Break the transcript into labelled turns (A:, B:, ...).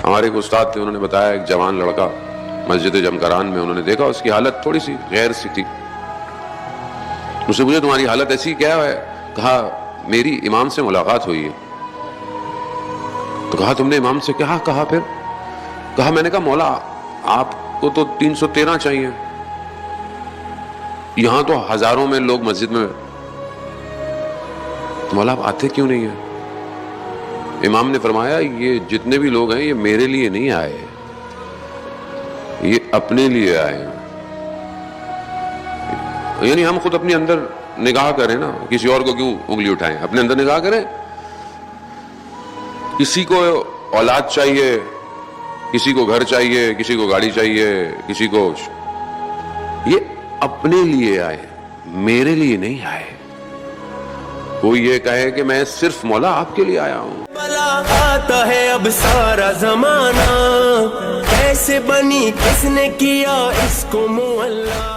A: ہمارے ایک استاد تھے, انہوں نے بتایا ایک جوان لڑکا مسجد جمکران میں انہوں نے دیکھا, اس کی حالت تھوڑی سی غیر سی تھی. مجھ سے پوچھا تمہاری حالت ایسی کیا ہے؟ کہا میری امام سے ملاقات ہوئی ہے. تو کہا تم نے امام سے کیا کہا؟ پھر کہا میں نے کہا مولا آپ کو تو 313 چاہیے, یہاں تو ہزاروں میں لوگ مسجد میں, تو مولا آپ آتے کیوں نہیں ہیں؟ امام نے فرمایا یہ جتنے بھی لوگ ہیں یہ میرے لیے نہیں آئے, یہ اپنے لیے آئے ہیں. یعنی ہم خود اپنے اندر نگاہ کریں نا, کسی اور کو کیوں انگلی اٹھائیں, اپنے اندر نگاہ کریں. کسی کو اولاد چاہیے, کسی کو گھر چاہیے, کسی کو گاڑی چاہیے, کسی کو, یہ اپنے لیے آئے, میرے لیے نہیں آئے. کوئی یہ کہے کہ میں صرف مولا آپ کے لیے آیا ہوں.
B: آتا ہے اب سارا زمانہ, کیسے بنی کس نے کیا اس کو معلی.